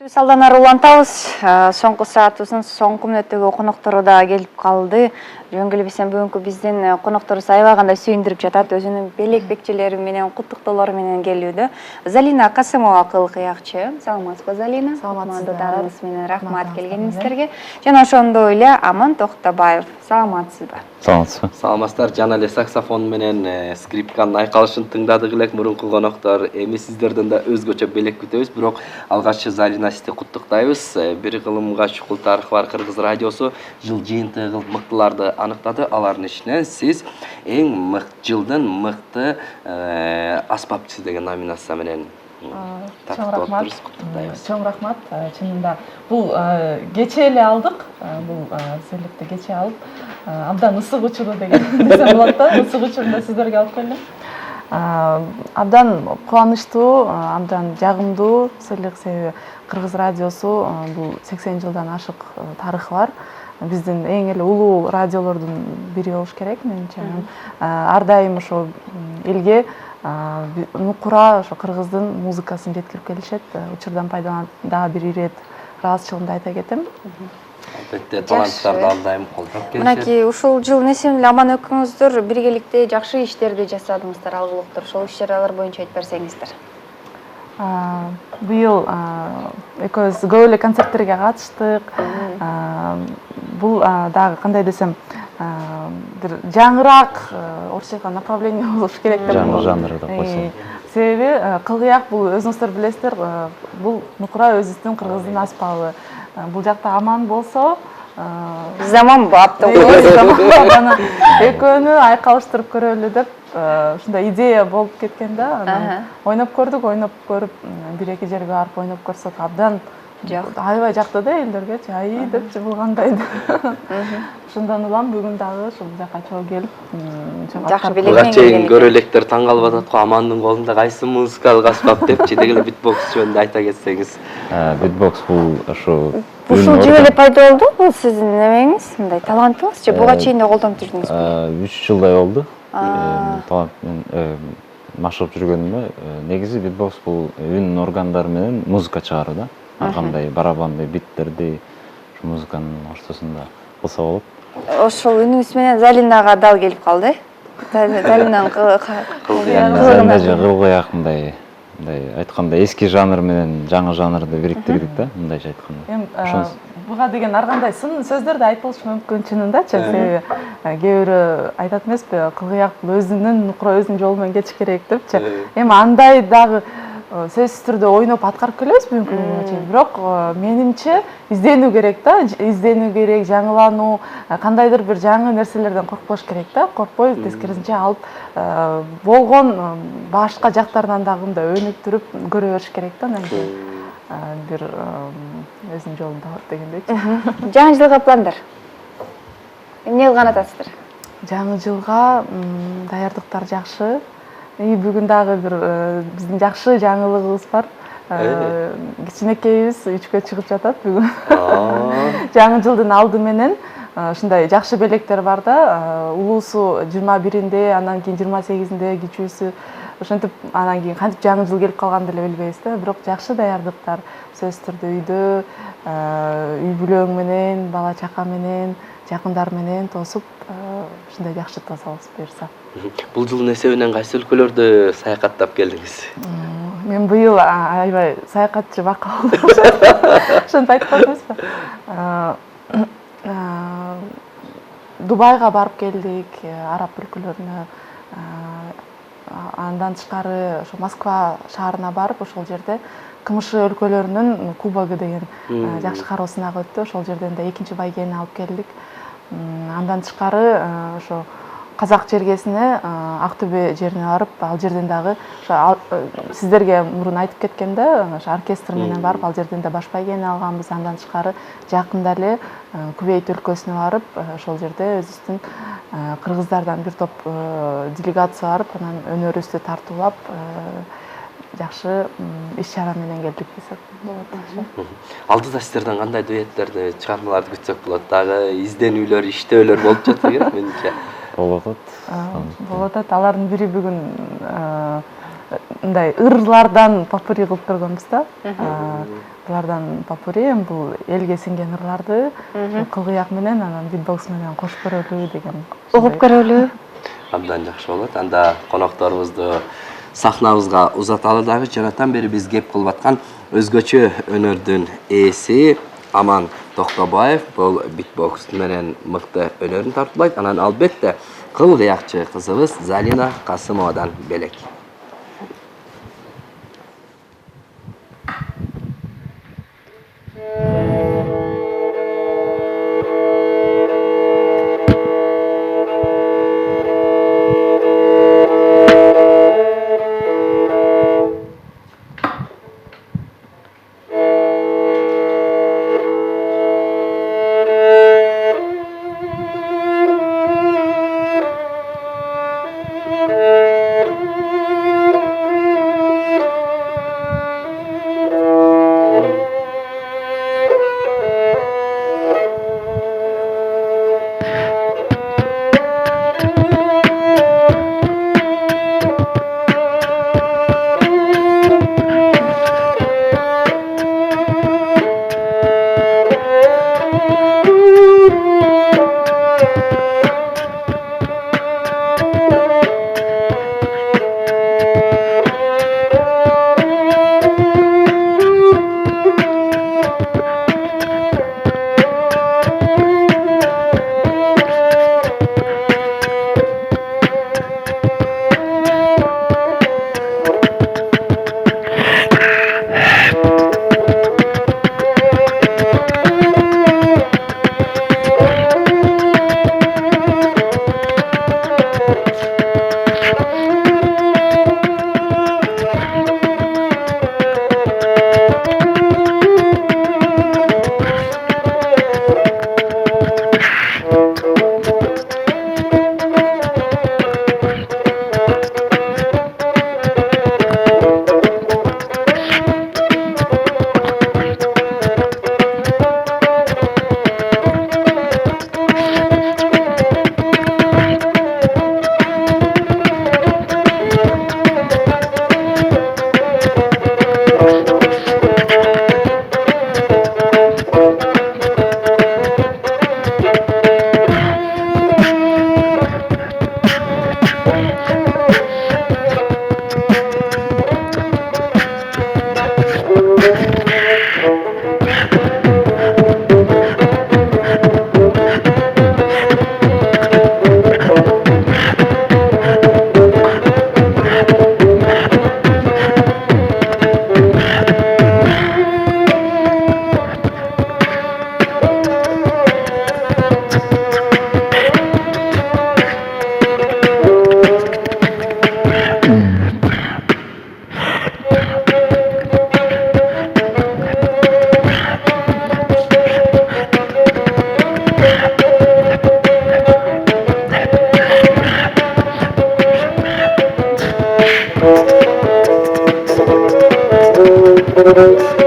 Салданар улантабыз. Соңку саатыбыздын соңку мүнөттөгү коноктору да келип калды. Жөн келбесем бүгүнкү биздин конокторубуз аябагандай сүйүндүрүп жатат. Өзүнүн белек бекчелери менен, куттуктоолору менен келүүдө. Залина Касымова кыл кыякчы. Саламатсызбы, Залина? Саламатсыздар. Менен рахмат келгениңиздерге. Жана ошондой эле Аман Токтобаев. Саламатсызбы? Саламатсызбы. Саламатсыздар, жана эле саксофон менен скрипканын айкалышын тыңдадык элек мурунку коноктор. Эми сиздерден да өзгөчө белек күтөбүз, бирок алгачкы Залина сизди куттуктайбыз. Бир кылымга чукул тарыхы бар Кыргыз радиосу жыл жыйынтыгы кылып мыктыларды аныктады. Алардын ичинен сиз жылдын мыкты аспапчысы деген номинация менен тартылып куттуктайбыз. Чоң рахмат. Чынында бул кече эле алдык. Бул сыйлыкты кече алып, абдан ысык учуру деген десем болот да. Ысык учурунда сиздерге алып келдим. Абдан кубанычтуу, абдан жагымдуу сыйлык, себеби Кыргыз радиосу бул 80 жылдан ашык тарыхы бар. Биздин эң эле улуу радиолордун бири болуш керек менимче. Ар дайым ошо элге нукура ошо кыргыздын музыкасын жеткирип келишет. Учурдан пайдаланып дагы бир ирет ыраазычылыгымды айта кетем. Албетте, таланттарды ал дайым колдоп келишет. Мынакей ушул жыл несен эле Аман экөөңүздөр биргеликте жакшы иштерди жасадыңыздар, алгылыктыр. Ошол иш-чаралар боюнча айтып берсеңиздер. Быйыл экөөбүз көп эле концерттерге катыштык. Бул дагы кандай десем, бир жаңыраак орусча айтканда направление болуш керек деп Жаңы жанр деп койсом. Себеби кылгыяк бул өзүңүздөр билесиздер, бул нукура өзүбүздүн кыргыздын аспабы. Бул жакта Аман болсо, Заман бап деп коебуз. экөөнү айкалыштырып көрөлү деп ушундай идея болуп кеткен да. Анан ойноп көрдүк, ойноп көрүп, бир-эки жерге барып ойноп көрсөк абдан аябай жакты да элдерге, жай деп жыбылгандай. Ошондон улам бүгүн дагы ушул жака чогуу келип, жакшы Буга белек чейин көрө электер таң калып атат го, Амандын колунда кайсы музыкалык аспап депчи, деги эле битбокс жөнүндө айта кетсеңиз. Битбокс бул ошо Ушул жыл эле пайда болду. Бул сиздин немеңиз, мындай талантыңызчы. Буга чейин да колдонуп жүрдүңүзбү? 3 жылдай болду. Талантмен машыгып жүргөнүмө. Негизи битбокс бул үн органдары менен музыка чыгаруу да. Ар кандай барабанды, биттерди, ушу музыканын ортосунда кылса болот. Ошол үнүңүз менен Залинага дал келип калды. Залинанын кылгыяк мындай айтканда эски жанр менен жаңы жанрды бириктирдик да, мындайча айтканда. Буга деген ар кандай сын сөздөр да айтылышы мүмкүн чынындачы, себеби кээ бирөө айтат эмеспи, кылгыяк бул өзүнүн нукура өзүнүн жолу менен кетиш керек депчи. Эми андай дагы сөзсүз түрдө ойноп аткарып келебиз бүгүнкү күнгө чейин. Бирок менимче изденүү керек да, изденүү керек, жаңылануу, кандайдыр бир жаңы нерселерден коркпош керек да, коркпой тескерисинче алып болгон башка жактардан дагы мындай өнүктүрүп көрө бериш керек да, анан бир өзүнүн жолун табат дегендейчи. Жаңы жылга пландар. Эмне кылган атасыздар? Жаңы жылга даярдыктар жакшы. Бүгүн дагы бир биздин жакшы жаңылыгыбыз бар. Кичинекейибиз 3кө чыгып жатат бүгүн. Жаңы жылдын алды менен ушундай жакшы белектер бар да. Улуусу 21-инде, анан кийин 28-инде, кичүүсү. Ошентип анан кийин кантип жаңы жыл келип калганын деле билбейбиз да. Бирок жакшы даярдыктар, сөзсүз түрдө үйдө, үй бүлөң менен, бала чака менен, жакындар менен тосуп, ушундай жакшы тособуз буюрса. Бул жылдын эсебинен кайсы өлкөлөрдү саякаттап келдиңиз? Мен быйыл аябай саякатчы бака болдум. Ошентип айтып коет эмеспи? Дубайга барып келдик, араб өлкөлөрүнө. Андан тышкары ошо Москва шаарына барып, ошол жерде КМШ өлкөлөрүнүн кубогу деген жакшы кароо сынагы өттү. Ошол жерден да 2-чи байгени алып келдик. Андан тышкары ошо Казак жергесине, Актөбө жерине барып, ал жерден дагы сиздерге мурун айтып кеткен да, ошо оркестр менен барып, ал жерден да баш байгени алганбыз. Андан тышкары жакында эле Кувейт өлкөсүнө барып, ошол жерде өзүбүздүн кыргыздардан бир топ делегация барып, анан өнөрүбүздү тартуулап, жакшы иш-чара менен келдик десек болот. Алдыда сиздерден кандай дуэттерди, чыгармаларды күтсөк болот? Дагы изденүүлөр, иштөөлөр болуп жатса керек менимче. Болуп атат. Алардын бири бүгүн мындай ырлардан попури кылып көргөнбүз да. Булардан попури эми бул элге сиңген ырларды кылгыяк менен анан битбокс менен кошуп көрөлү деген. Угуп көрөлү. Абдан жакшы болот. Анда конокторубузду сахнабызга узаталы дагы. Жанатан бери биз кеп кылып аткан өзгөчө өнөрдүн ээси Аман Токтобаев бул битбокс менен мыкты өнөрүн тартуулайт. Анан албетте кылгыякчы кызыбыз Залина Касымовадан белек. Thank you.